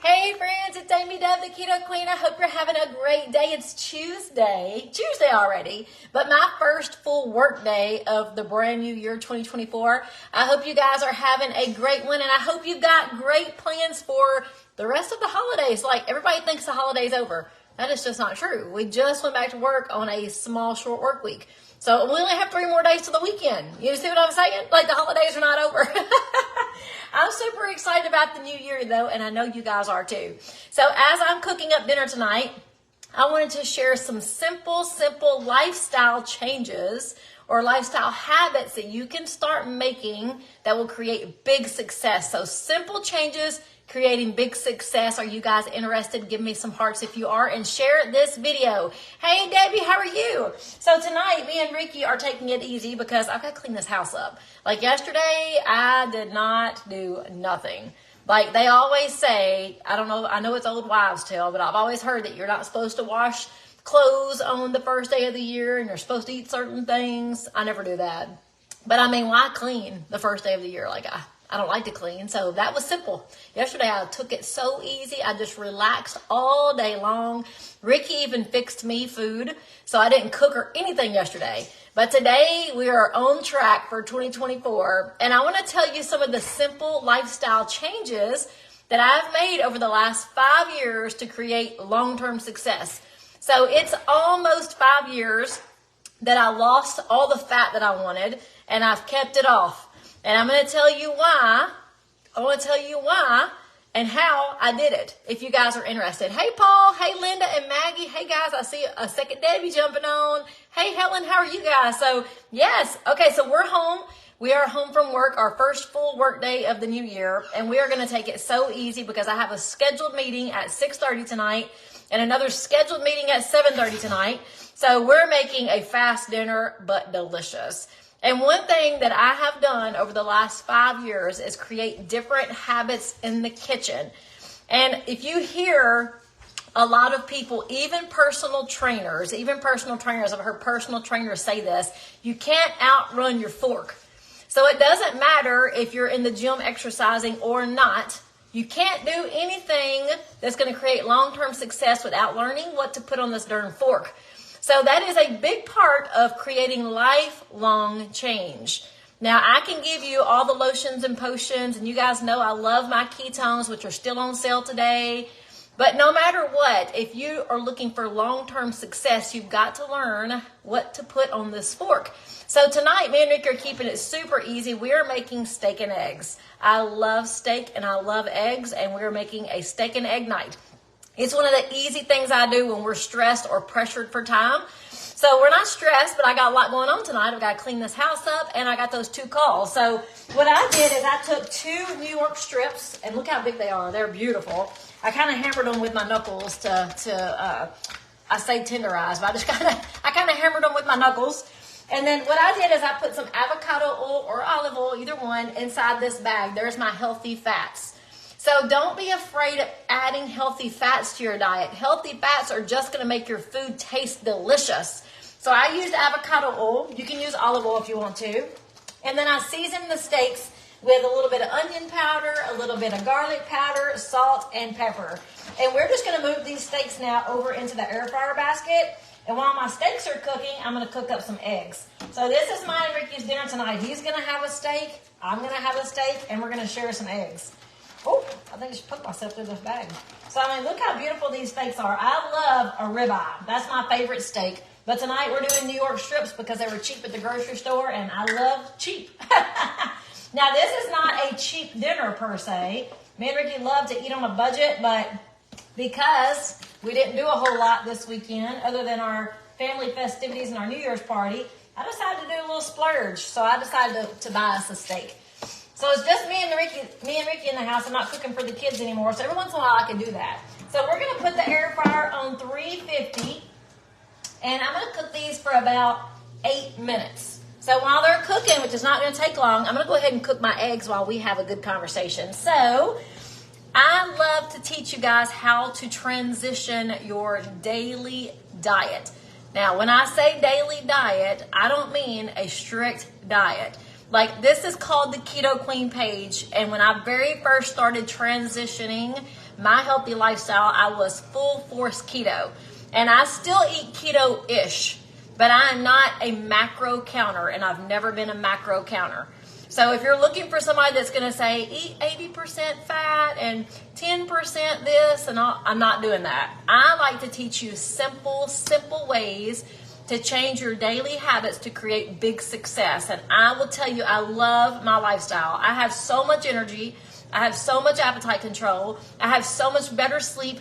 Hey friends, it's Amy Dove, the Keto Queen. I hope you're having a great day. It's Tuesday already, but my first full work day of the brand new year 2024. I hope you guys are having a great one, and I hope you've got great plans for the rest of the holidays. Like, everybody thinks the holiday's over. That is just not true. We just went back to work on a small, short work week. So we only have 3 more days to the weekend. You see what I'm saying? Like, the holidays are not over. I'm super excited about the new year, though, and I know you guys are too. So as I'm cooking up dinner tonight, I wanted to share some simple lifestyle changes or lifestyle habits that you can start making that will create big success. So simple changes creating big success. Are you guys interested? Give me some hearts if you are, and share this video. Hey Debbie, how are you? So tonight, me and Ricky are taking it easy because I've got to clean this house up. Like yesterday, I did not do nothing. Like they always say, I don't know, I know it's old wives' tale, but I've always heard that you're not supposed to wash clothes on the first day of the year and you're supposed to eat certain things. I never do that. But I mean, why clean the first day of the year? Like I don't like to clean, so that was simple. Yesterday, I took it so easy. I just relaxed all day long. Ricky even fixed me food, so I didn't cook or anything yesterday. But today, we are on track for 2024, and I want to tell you some of the simple lifestyle changes that I've made over the last 5 years to create long-term success. So it's almost 5 years that I lost all the fat that I wanted, and I've kept it off. And I'm going to tell you why. I want to tell you why and how I did it, if you guys are interested. Hey, Paul. Hey, Linda and Maggie. Hey, guys, I see a second Debbie jumping on. Hey, Helen, how are you guys? So, yes. Okay, so we're home. We are home from work, our first full work day of the new year. And we are going to take it so easy because I have a scheduled meeting at 6:30 tonight and another scheduled meeting at 7:30 tonight. So we're making a fast dinner, but delicious. And one thing that I have done over the last 5 years is create different habits in the kitchen. And if you hear a lot of people, even personal trainers, I've heard personal trainers say this, you can't outrun your fork. So it doesn't matter if you're in the gym exercising or not. You can't do anything that's going to create long-term success without learning what to put on this darn fork. So that is a big part of creating lifelong change. Now, I can give you all the lotions and potions, and you guys know I love my ketones, which are still on sale today. But no matter what, if you are looking for long-term success, you've got to learn what to put on this fork. So tonight, me and Rick are keeping it super easy. We are making steak and eggs. I love steak and I love eggs, and we are making a steak and egg night. It's one of the easy things I do when we're stressed or pressured for time. So we're not stressed, but I got a lot going on tonight. I've got to clean this house up, and I got those 2 calls. So what I did is I took 2 New York strips, and look how big they are. They're beautiful. I kind of hammered them with my knuckles I say tenderize, but I kind of hammered them with my knuckles. And then what I did is I put some avocado oil or olive oil, either one, inside this bag. There's my healthy fats. So don't be afraid of adding healthy fats to your diet. Healthy fats are just going to make your food taste delicious. So I used avocado oil. You can use olive oil if you want to. And then I seasoned the steaks with a little bit of onion powder, a little bit of garlic powder, salt, and pepper. And we're just going to move these steaks now over into the air fryer basket. And while my steaks are cooking, I'm going to cook up some eggs. So this is mine and Ricky's dinner tonight. He's going to have a steak, I'm going to have a steak, and we're going to share some eggs. Oh, I think I should put myself through this bag. So, I mean, look how beautiful these steaks are. I love a ribeye. That's my favorite steak. But tonight we're doing New York strips because they were cheap at the grocery store, and I love cheap. Now, this is not a cheap dinner per se. Me and Ricky love to eat on a budget, but because we didn't do a whole lot this weekend other than our family festivities and our New Year's party, I decided to do a little splurge. So I decided to buy us a steak. So it's just me and Ricky in the house. I'm not cooking for the kids anymore. So every once in a while I can do that. So we're going to put the air fryer on 350. And I'm going to cook these for about 8 minutes. So while they're cooking, which is not going to take long, I'm going to go ahead and cook my eggs while we have a good conversation. So I love to teach you guys how to transition your daily diet. Now, when I say daily diet, I don't mean a strict diet. Like, this is called the Keto Queen page, and when I very first started transitioning my healthy lifestyle, I was full force keto. And I still eat keto-ish, but I am not a macro counter, and I've never been a macro counter. So if you're looking for somebody that's going to say, eat 80% fat and 10% this, and all, I'm not doing that. I like to teach you simple ways to change your daily habits to create big success. And I will tell you, I love my lifestyle. I have so much energy. I have so much appetite control. I have so much better sleep.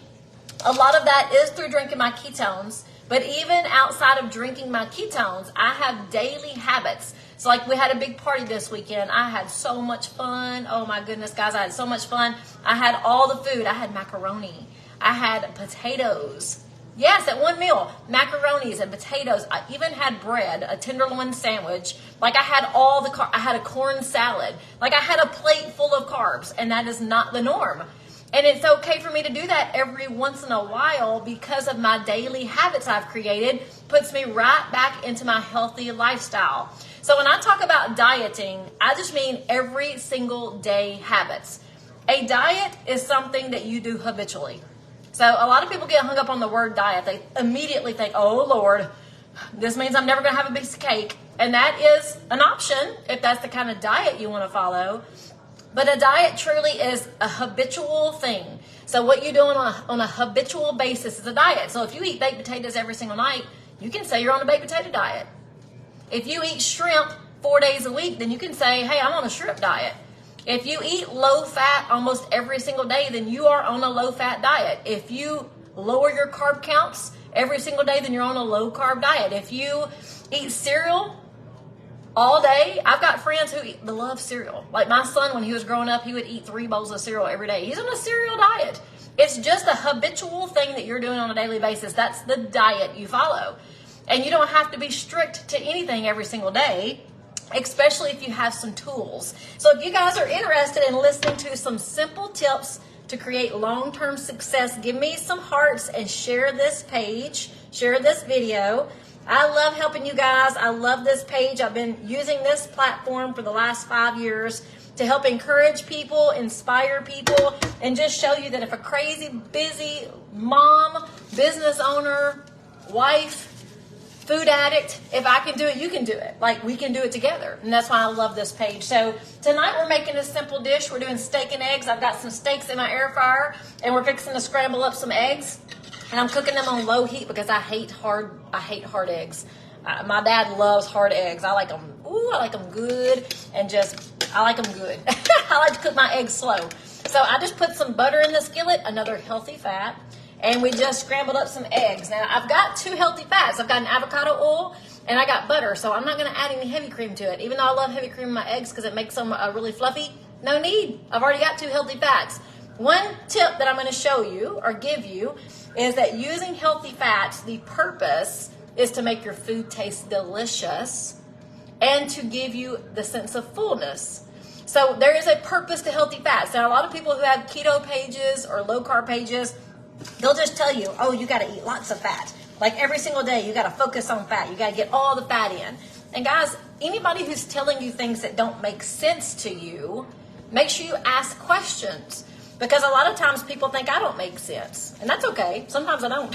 A lot of that is through drinking my ketones. But even outside of drinking my ketones, I have daily habits. So like we had a big party this weekend. I had so much fun. Oh my goodness, guys, I had so much fun. I had all the food. I had macaroni. I had potatoes. Yes, at one meal, macaronis and potatoes. I even had bread, a tenderloin sandwich. Like I had all the I had a corn salad. Like I had a plate full of carbs, and that is not the norm. And it's okay for me to do that every once in a while because of my daily habits I've created, puts me right back into my healthy lifestyle. So when I talk about dieting, I just mean every single day habits. A diet is something that you do habitually. So a lot of people get hung up on the word diet. They immediately think, oh Lord, this means I'm never going to have a piece of cake. And that is an option if that's the kind of diet you want to follow. But a diet truly is a habitual thing. So what you do on a habitual basis is a diet. So if you eat baked potatoes every single night, you can say you're on a baked potato diet. If you eat shrimp 4 days a week, then you can say, hey, I'm on a shrimp diet. If you eat low fat almost every single day, then you are on a low fat diet. If you lower your carb counts every single day, then you're on a low carb diet. If you eat cereal all day, I've got friends who love cereal. Like my son, when he was growing up, he would eat 3 bowls of cereal every day. He's on a cereal diet. It's just a habitual thing that you're doing on a daily basis. That's the diet you follow. And you don't have to be strict to anything every single day, especially if you have some tools. So if you guys are interested in listening to some simple tips to create long-term success, give me some hearts and share this page, share this video. I love helping you guys. I love this page. I've been using this platform for the last 5 years to help encourage people, inspire people, and just show you that if a crazy, busy mom, business owner, wife, food addict, if I can do it, you can do it. Like we can do it together. And that's why I love this page. So tonight we're making a simple dish. We're doing steak and eggs. I've got some steaks in my air fryer and we're fixing to scramble up some eggs. And I'm cooking them on low heat because I hate hard eggs. My dad loves hard eggs. I like them. I like them good and I like them good. I like to cook my eggs slow. So I just put some butter in the skillet, another healthy fat. And we just scrambled up some eggs. Now, I've got 2 healthy fats. I've got an avocado oil and I got butter. So I'm not going to add any heavy cream to it. Even though I love heavy cream in my eggs because it makes them really fluffy. No need. I've already got 2 healthy fats. One tip that I'm going to show you or give you is that using healthy fats, the purpose is to make your food taste delicious and to give you the sense of fullness. So there is a purpose to healthy fats. Now, a lot of people who have keto pages or low carb pages, they'll just tell you, oh, you got to eat lots of fat. Like every single day, you got to focus on fat. You got to get all the fat in. And guys, anybody who's telling you things that don't make sense to you, make sure you ask questions. Because a lot of times people think I don't make sense. And that's okay. Sometimes I don't.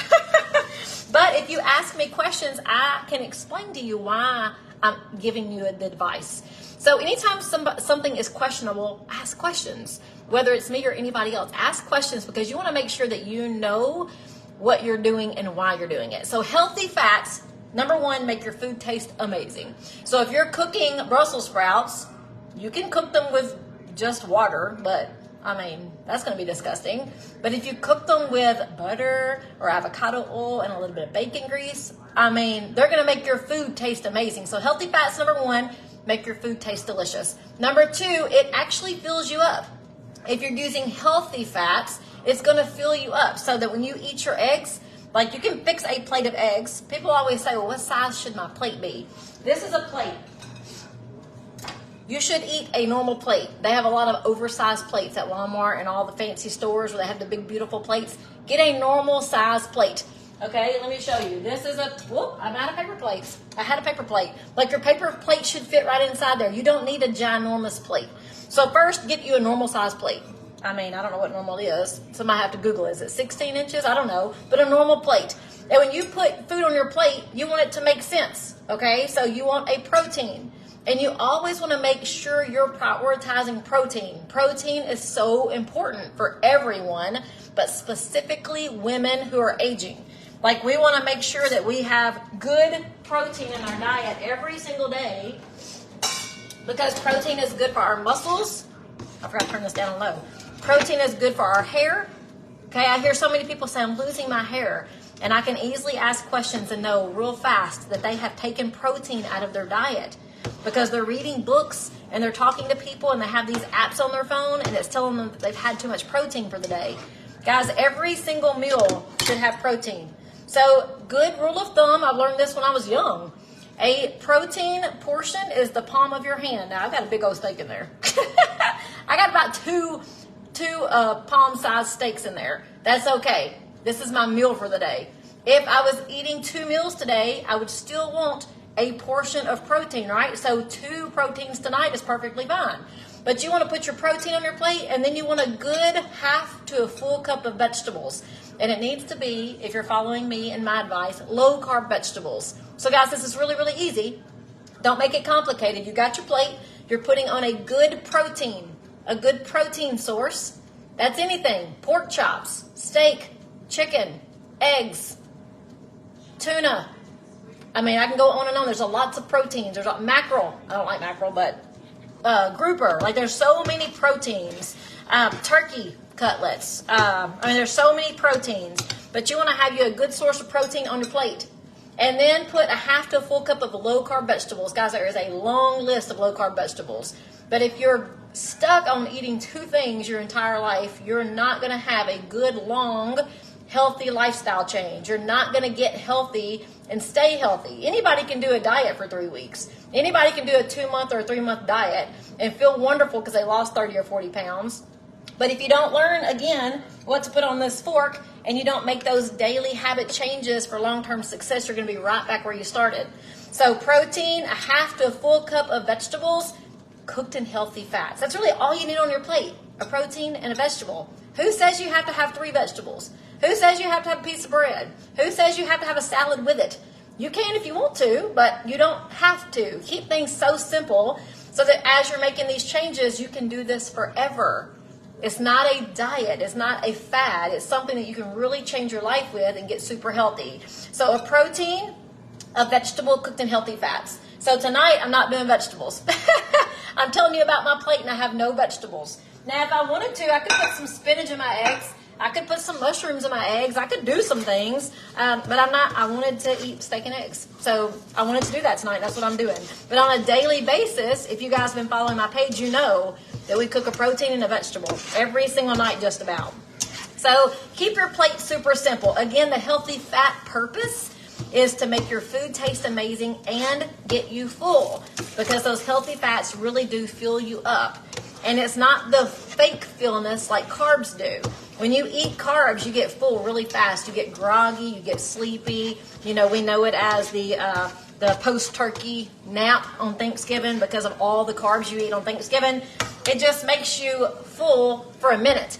But if you ask me questions, I can explain to you why I'm giving you the advice. So anytime something is questionable, ask questions. Whether it's me or anybody else, ask questions because you want to make sure that you know what you're doing and why you're doing it. So healthy fats, number 1, make your food taste amazing. So if you're cooking Brussels sprouts, you can cook them with just water, but I mean, that's going to be disgusting. But if you cook them with butter or avocado oil and a little bit of bacon grease, I mean, they're going to make your food taste amazing. So healthy fats, number 1, make your food taste delicious. Number 2, it actually fills you up. If you're using healthy fats, it's going to fill you up so that when you eat your eggs, like you can fix a plate of eggs. People always say, well, what size should my plate be? This is a plate. You should eat a normal plate. They have a lot of oversized plates at Walmart and all the fancy stores where they have the big, beautiful plates. Get a normal size plate. Okay, let me show you. This is I'm out of paper plates. I had a paper plate. Like your paper plate should fit right inside there. You don't need a ginormous plate. So first, get you a normal size plate. I mean, I don't know what normal is. Somebody have to Google it. Is it 16 inches? I don't know. But a normal plate. And when you put food on your plate, you want it to make sense. Okay? So you want a protein. And you always want to make sure you're prioritizing protein. Protein is so important for everyone, but specifically women who are aging. Like, we want to make sure that we have good protein in our diet every single day, because protein is good for our muscles. I forgot to turn this down low. Protein is good for our hair. Okay, I hear so many people say, I'm losing my hair. And I can easily ask questions and know real fast that they have taken protein out of their diet, because they're reading books and they're talking to people and they have these apps on their phone and it's telling them that they've had too much protein for the day. Guys, every single meal should have protein. So, good rule of thumb, I learned this when I was young. A protein portion is the palm of your hand. Now, I've got a big old steak in there. I got about two palm-sized steaks in there. That's okay. This is my meal for the day. If I was eating 2 meals today, I would still want a portion of protein, right? So 2 proteins tonight is perfectly fine. But you want to put your protein on your plate, and then you want a good half to a full cup of vegetables. And it needs to be, if you're following me and my advice, low-carb vegetables. So guys, this is really, really easy. Don't make it complicated. You got your plate. You're putting on a good protein source. That's anything. Pork chops, steak, chicken, eggs, tuna. I mean, I can go on and on. There's lots of proteins. There's mackerel. I don't like mackerel, but grouper. Like, there's so many proteins. Turkey cutlets. I mean, there's so many proteins. But you want to have you a good source of protein on your plate. And then put a half to a full cup of low-carb vegetables. Guys, there is a long list of low-carb vegetables. But if you're stuck on eating 2 things your entire life, you're not going to have a good, long, healthy lifestyle change. You're not going to get healthy and stay healthy. Anybody can do a diet for 3 weeks. Anybody can do a 2-month or a 3-month diet and feel wonderful because they lost 30 or 40 pounds. But if you don't learn, again, what to put on this fork, and you don't make those daily habit changes for long-term success, you're going to be right back where you started. So protein, a half to a full cup of vegetables, cooked in healthy fats. That's really all you need on your plate, a protein and a vegetable. Who says you have to have 3 vegetables? Who says you have to have a piece of bread? Who says you have to have a salad with it? You can if you want to, but you don't have to. Keep things so simple so that as you're making these changes, you can do this forever. It's not a diet. It's not a fad. It's something that you can really change your life with and get super healthy. So a protein, a vegetable cooked in healthy fats. So tonight, I'm not doing vegetables. I'm telling you about my plate and I have no vegetables. Now, if I wanted to, I could put some spinach in my eggs. I could put some mushrooms in my eggs. I could do some things, but I'm not. I wanted to eat steak and eggs. So I wanted to do that tonight. That's what I'm doing. But on a daily basis, if you guys have been following my page, you know that we cook a protein and a vegetable every single night just about. So keep your plate super simple. Again, the healthy fat purpose is to make your food taste amazing and get you full, because those healthy fats really do fill you up. And it's not the fake fullness like carbs do. When you eat carbs, you get full really fast. You get groggy, you get sleepy. You know, we know it as the post-turkey nap on Thanksgiving because of all the carbs you eat on Thanksgiving. It just makes you full for a minute.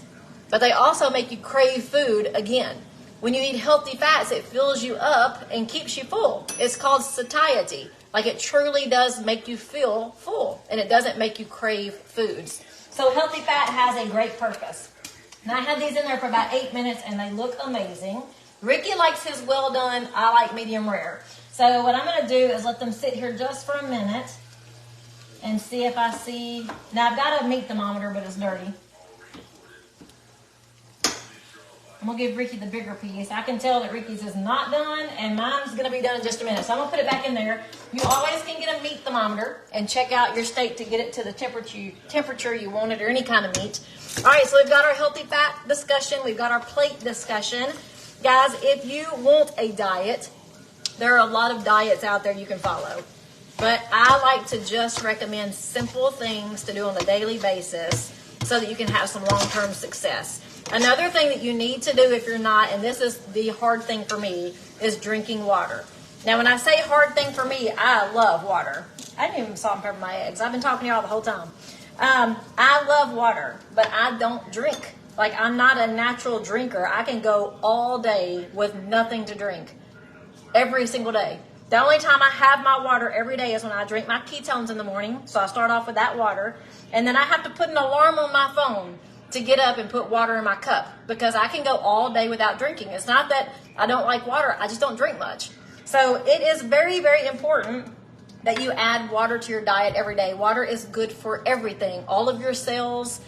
But they also make you crave food again. When you eat healthy fats, it fills you up and keeps you full. It's called satiety. Like, it truly does make you feel full, and it doesn't make you crave foods. So healthy fat has a great purpose. And I had these in there for about 8 minutes, and they look amazing. Ricky likes his well done. I like medium rare. So what I'm going to do is let them sit here just for a minute and see if I see. Now, I've got a meat thermometer, but it's dirty. I'm going to give Ricky the bigger piece. I can tell that Ricky's is not done, and mine's going to be done in just a minute. So I'm going to put it back in there. You always can get a meat thermometer and check out your steak to get it to the temperature you want it, or any kind of meat. All right, so we've got our healthy fat discussion. We've got our plate discussion. Guys, if you want a diet, there are a lot of diets out there you can follow. But I like to just recommend simple things to do on a daily basis so that you can have some long-term success. Another thing that you need to do if you're not, and this is the hard thing for me, is drinking water. Now, when I say hard thing for me, I love water. I didn't even salt and pepper my eggs. I've been talking to y'all the whole time. I love water, but I don't drink. Like, I'm not a natural drinker. I can go all day with nothing to drink. Every single day. The only time I have my water every day is when I drink my ketones in the morning. So I start off with that water. And then I have to put an alarm on my phone to get up and put water in my cup, because I can go all day without drinking. It's not that I don't like water. I just don't drink much. So it is very, very important that you add water to your diet every day. Water is good for everything. All of your cells,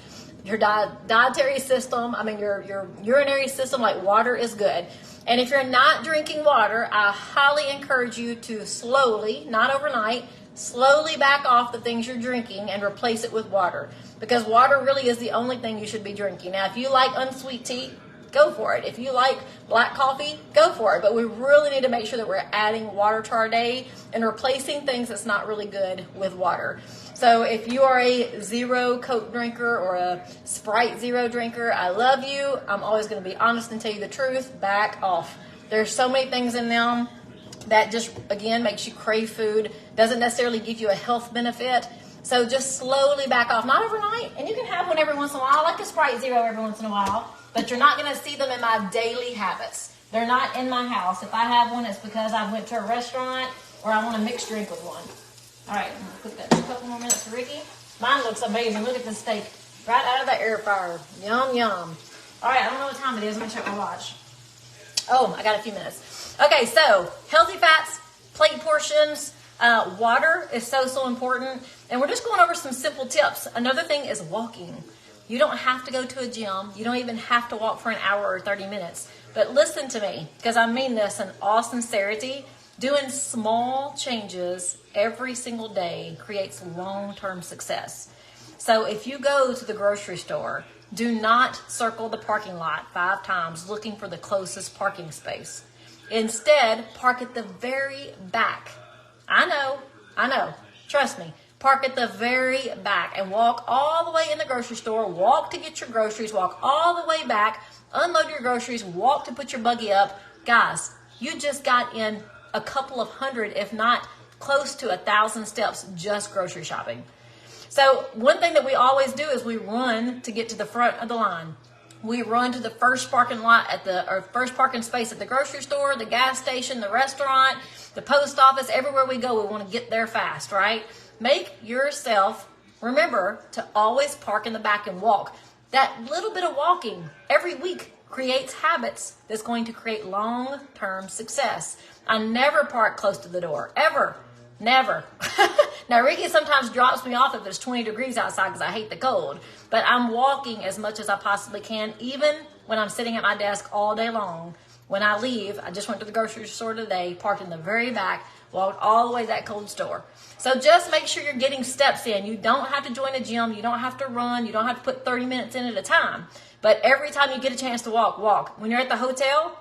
your dietary system, your urinary system, like water is good. And if you're not drinking water, I highly encourage you to slowly, not overnight, slowly back off the things you're drinking and replace it with water. Because water really is the only thing you should be drinking. Now, if you like unsweet tea, go for it. If you like black coffee, go for it. But we really need to make sure that we're adding water to our day and replacing things that's not really good with water. So if you are a zero Coke drinker or a Sprite Zero drinker, I love you. I'm always going to be honest and tell you the truth. Back off. There's so many things in them that just, again, makes you crave food. Doesn't necessarily give you a health benefit. So just slowly back off. Not overnight. And you can have one every once in a while. I like a Sprite Zero every once in a while. But you're not going to see them in my daily habits. They're not in my house. If I have one, it's because I went to a restaurant or I want a mixed drink with one. All right, I'm going to cook that a couple more minutes for Ricky. Mine looks amazing. Look at this steak right out of the air fryer. Yum, yum. All right, I don't know what time it is. I'm going to check my watch. Oh, I got a few minutes. Okay, so healthy fats, plate portions, water is so important. And we're just going over some simple tips. Another thing is walking. You don't have to go to a gym. You don't even have to walk for an hour or 30 minutes. But listen to me, because I mean this in all sincerity. Doing small changes every single day creates long-term success. So if you go to the grocery store, do not circle the parking lot 5 times looking for the closest parking space. Instead, park at the very back. I know. Trust me. Park at the very back and walk all the way in the grocery store. Walk to get your groceries. Walk all the way back. Unload your groceries. Walk to put your buggy up. Guys, you just got in a couple of hundred, if not close to 1,000 steps just grocery shopping. So one thing that we always do is we run to get to the front of the line. We run to the first parking first parking space at the grocery store, the gas station, the restaurant, the post office, everywhere we go, we want to get there fast, right? Make yourself remember to always park in the back and walk. That little bit of walking every week creates habits that's going to create long-term success. I never park close to the door, ever. Never. Now, Ricky sometimes drops me off if it's 20 degrees outside because I hate the cold. But I'm walking as much as I possibly can, even when I'm sitting at my desk all day long. When I leave, I just went to the grocery store today, parked in the very back, walked all the way to that cold store. So just make sure you're getting steps in. You don't have to join a gym. You don't have to run. You don't have to put 30 minutes in at a time. But every time you get a chance to walk, walk. When you're at the hotel,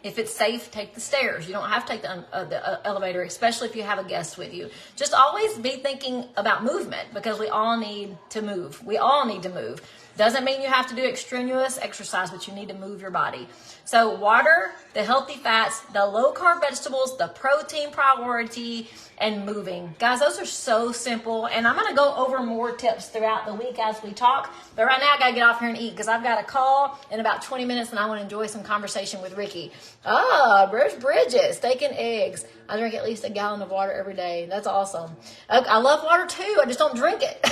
if it's safe, take the stairs. You don't have to take the elevator, especially if you have a guest with you. Just always be thinking about movement because we all need to move. We all need to move. Doesn't mean you have to do extraneous exercise, but you need to move your body. So water, the healthy fats, the low-carb vegetables, the protein priority, and moving. Guys, those are so simple, and I'm going to go over more tips throughout the week as we talk. But right now, I got to get off here and eat because I've got a call in about 20 minutes, and I want to enjoy some conversation with Ricky. Where's Bridget? Steak and eggs. I drink at least a gallon of water every day. That's awesome. I love water, too. I just don't drink it.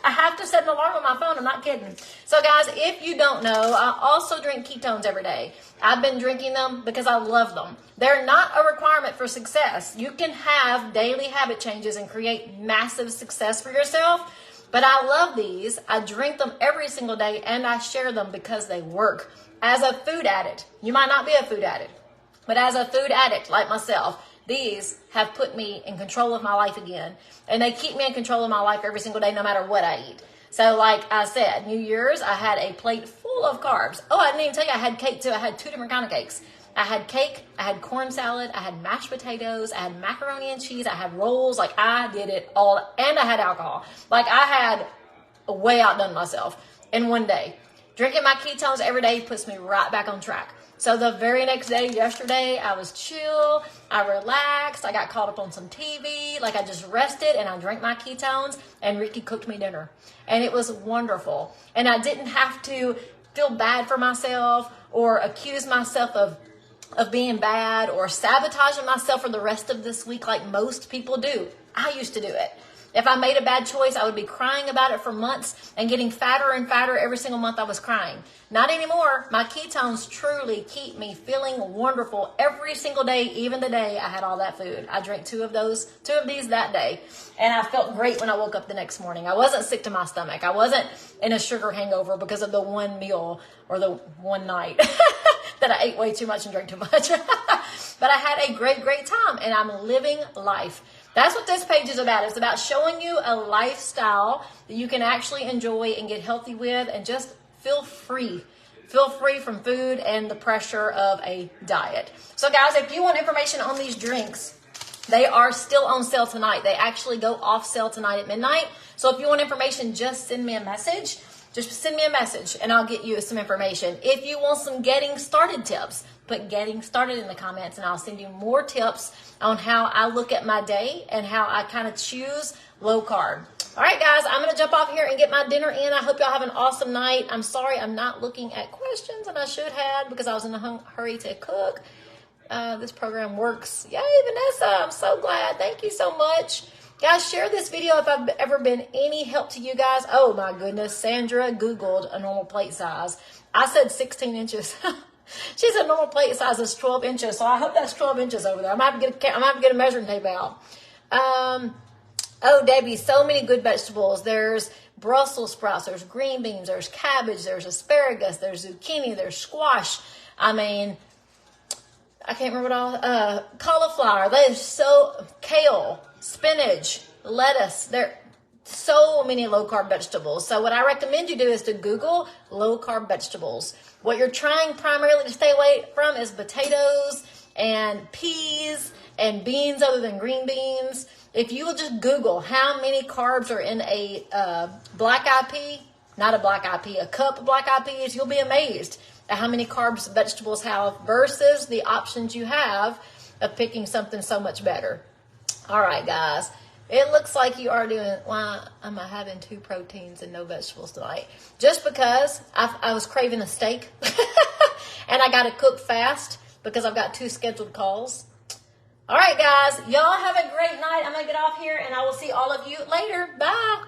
I have to set an alarm on my phone. I'm not kidding. So, guys, if you don't know, I also drink ketones every day. I've been drinking them because I love them. They're not a requirement for success. You can have daily habit changes and create massive success for yourself. But I love these. I drink them every single day, and I share them because they work. As a food addict, you might not be a food addict, but as a food addict like myself, these have put me in control of my life again. And they keep me in control of my life every single day, no matter what I eat. So like I said, New Year's, I had a plate full of carbs. Oh, I didn't even tell you I had cake too. I had 2 different kinds of cakes. I had cake, I had corn salad, I had mashed potatoes, I had macaroni and cheese, I had rolls. Like I did it all. And I had alcohol. Like I had way outdone myself in one day. Drinking my ketones every day puts me right back on track. So the very next day, yesterday, I was chill, I relaxed, I got caught up on some TV, like I just rested and I drank my ketones and Ricky cooked me dinner. And it was wonderful. And I didn't have to feel bad for myself or accuse myself of being bad or sabotaging myself for the rest of this week like most people do. I used to do it. If I made a bad choice, I would be crying about it for months and getting fatter and fatter every single month I was crying. Not anymore. My ketones truly keep me feeling wonderful every single day, even the day I had all that food. I drank two of these that day, and I felt great when I woke up the next morning. I wasn't sick to my stomach. I wasn't in a sugar hangover because of the one meal or the one night that I ate way too much and drank too much. But I had a great, great time, and I'm living life. That's what this page is about. It's about showing you a lifestyle that you can actually enjoy and get healthy with and just feel free. Feel free from food and the pressure of a diet. So guys, if you want information on these drinks, they are still on sale tonight. They actually go off sale tonight at midnight. So if you want information, just send me a message. Just send me a message and I'll get you some information. If you want some getting started tips, put getting started in the comments and I'll send you more tips on how I look at my day and how I kind of choose low carb. All right, guys, I'm going to jump off here and get my dinner in. I hope y'all have an awesome night. I'm sorry I'm not looking at questions, and I should have because I was in a hurry to cook. This program works. Yay, Vanessa, I'm so glad. Thank you so much. Guys, share this video if I've ever been any help to you guys. Oh, my goodness. Sandra Googled a normal plate size. I said 16 inches. She said normal plate size is 12 inches, so I hope that's 12 inches over there. I'm going to have to get a measuring tape out. Oh, Debbie, so many good vegetables. There's Brussels sprouts, there's green beans, there's cabbage, there's asparagus, there's zucchini, there's squash. I mean, I can't remember what all. Cauliflower, kale, spinach, lettuce. There are so many low-carb vegetables. So what I recommend you do is to Google low-carb vegetables. What you're trying primarily to stay away from is potatoes and peas and beans other than green beans. If you will just Google how many carbs are in a a cup of black eyed peas, you'll be amazed at how many carbs vegetables have versus the options you have of picking something so much better. All right, guys. It looks like you are doing, why am I having 2 proteins and no vegetables tonight? Just because I was craving a steak and I got to cook fast because I've got 2 scheduled calls. All right, guys, y'all have a great night. I'm going to get off here and I will see all of you later. Bye.